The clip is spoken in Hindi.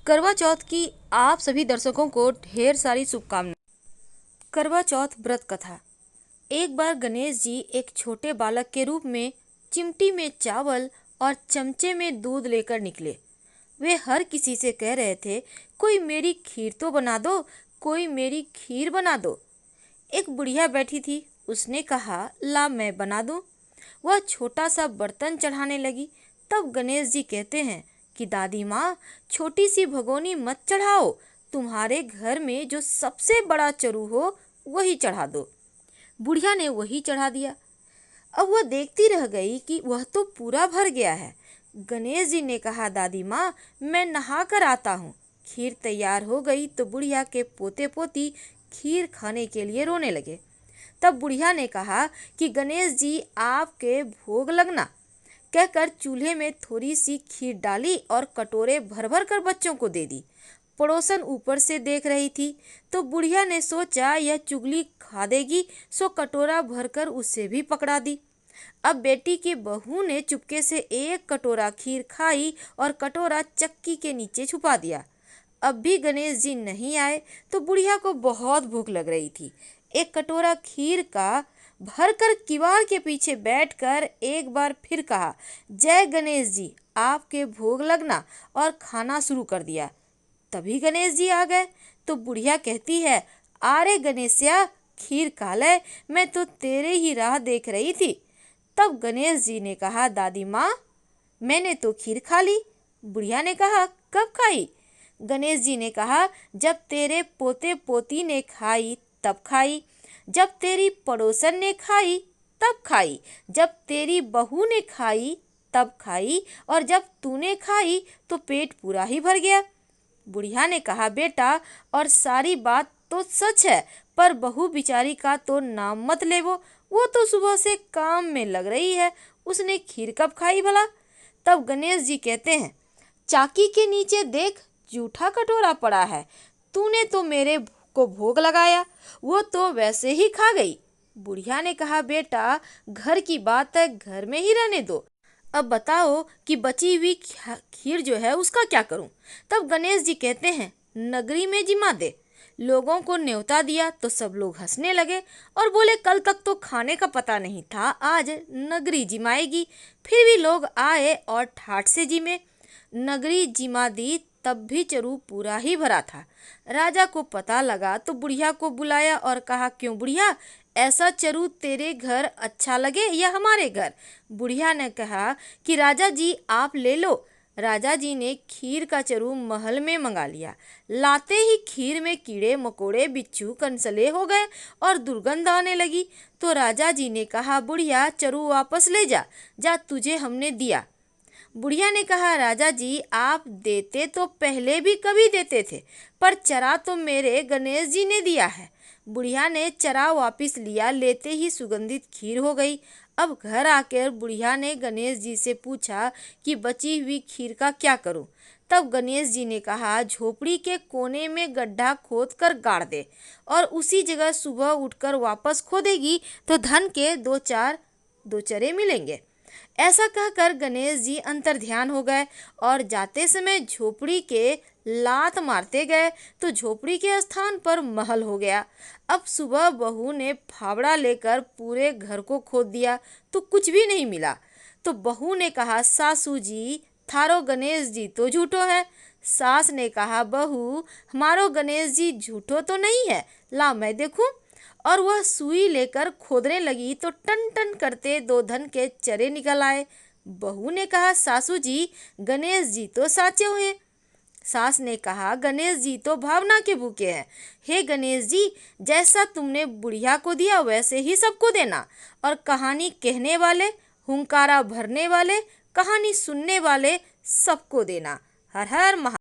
करवा चौथ की आप सभी दर्शकों को ढेर सारी शुभकामनाएं। करवा चौथ व्रत कथा। एक बार गणेश जी एक छोटे बालक के रूप में चिमटी में चावल और चमचे में दूध लेकर निकले। वे हर किसी से कह रहे थे, कोई मेरी खीर तो बना दो, कोई मेरी खीर बना दो। एक बुढ़िया बैठी थी, उसने कहा, ला मैं बना दूं। वह छोटा सा बर्तन चढ़ाने लगी। तब गणेश जी कहते हैं कि दादी माँ, छोटी सी भगोनी मत चढ़ाओ, तुम्हारे घर में जो सबसे बड़ा चरु हो वही चढ़ा दो। बुढ़िया ने वही चढ़ा दिया। अब वह देखती रह गई कि वह तो पूरा भर गया है। गणेश जी ने कहा, दादी माँ, मैं नहा कर आता हूँ। खीर तैयार हो गई तो बुढ़िया के पोते पोती खीर खाने के लिए रोने लगे। तब बुढ़िया ने कहा कि गणेश जी आपके भोग लगना, कहकर चूल्हे में थोड़ी सी खीर डाली और कटोरे भर भर कर बच्चों को दे दी। पड़ोसन ऊपर से देख रही थी तो बुढ़िया ने सोचा यह चुगली खा देगी, सो कटोरा भरकर उसे भी पकड़ा दी। अब बेटी की बहू ने चुपके से एक कटोरा खीर खाई और कटोरा चक्की के नीचे छुपा दिया। अब भी गणेश जी नहीं आए तो बुढ़िया को बहुत भूख लग रही थी। एक कटोरा खीर का भरकर किवाड़ के पीछे बैठकर एक बार फिर कहा, जय गणेश जी, आपके भोग लगना, और खाना शुरू कर दिया। तभी गणेश जी आ गए तो बुढ़िया कहती है, अरे गणेशया, खीर खा ले, मैं तो तेरे ही राह देख रही थी। तब गणेश जी ने कहा, दादी माँ, मैंने तो खीर खा ली। बुढ़िया ने कहा, कब खाई? गणेश जी ने कहा, जब तेरे पोते पोती ने खाई तब खाई, जब तेरी पड़ोसन ने खाई तब खाई, जब तेरी बहू ने खाई तब खाई, और जब तूने खाई तो पेट पूरा ही भर गया। बुढ़िया ने कहा, बेटा, और सारी बात तो सच है, पर बहू बिचारी का तो नाम मत लेवो, वो तो सुबह से काम में लग रही है, उसने खीर कब खाई भला? तब गणेश जी कहते हैं, चाकी के नीचे देख, जूठा कटोरा पड़ा है, तूने तो मेरे को भोग लगाया, वो तो वैसे ही खा गई। बुढ़िया ने कहा, बेटा, घर की बात है, घर में ही रहने दो, अब बताओ कि बची हुई खीर जो है उसका क्या करूं? तब गणेश जी कहते हैं, नगरी में जिमा दे। लोगों को न्योता दिया तो सब लोग हंसने लगे और बोले, कल तक तो खाने का पता नहीं था, आज नगरी जिमाएगी। फिर भी लोग आए और ठाठ से जिमे। नगरी जिमा दी, तब भी चरु पूरा ही भरा था। राजा को पता लगा तो बुढ़िया को बुलाया और कहा, क्यों बुढ़िया, ऐसा चरु तेरे घर अच्छा लगे या हमारे घर? बुढ़िया ने कहा कि राजा जी आप ले लो। राजा जी ने खीर का चरु महल में मंगा लिया। लाते ही खीर में कीड़े मकोड़े बिच्छू कंसले हो गए और दुर्गंध आने लगी। तो राजा जी ने कहा, बुढ़िया, चरु वापस ले जा, जा, तुझे हमने दिया। बुढ़िया ने कहा, राजा जी आप देते तो पहले भी कभी देते थे, पर चरा तो मेरे गणेश जी ने दिया है। बुढ़िया ने चरा वापस लिया, लेते ही सुगंधित खीर हो गई। अब घर आकर बुढ़िया ने गणेश जी से पूछा कि बची हुई खीर का क्या करूं? तब गणेश जी ने कहा, झोपड़ी के कोने में गड्ढा खोद कर गाड़ दे, और उसी जगह सुबह उठकर वापस खोदेगी तो धन के दो चरे मिलेंगे। ऐसा कहकर गणेश जी अंतर्ध्यान हो गए और जाते समय झोपड़ी के लात मारते गए तो झोपड़ी के स्थान पर महल हो गया। अब सुबह बहू ने फावड़ा लेकर पूरे घर को खोद दिया तो कुछ भी नहीं मिला। तो बहू ने कहा, सासू जी, थारो गणेश जी तो झूठो है। सास ने कहा, बहू, हमारो गणेश जी झूठो तो नहीं है, ला मैं देखूं। और वह सुई लेकर खोदने लगी तो टन टन करते 2 धन के चरे निकल आए। बहू ने कहा, सासू जी, गणेश जी तो साचे हुए। सास ने कहा, गणेश जी तो भावना के भूखे हैं। हे गणेश जी, जैसा तुमने बुढ़िया को दिया वैसे ही सबको देना, और कहानी कहने वाले, हुंकारा भरने वाले, कहानी सुनने वाले सबको देना। हर हर महा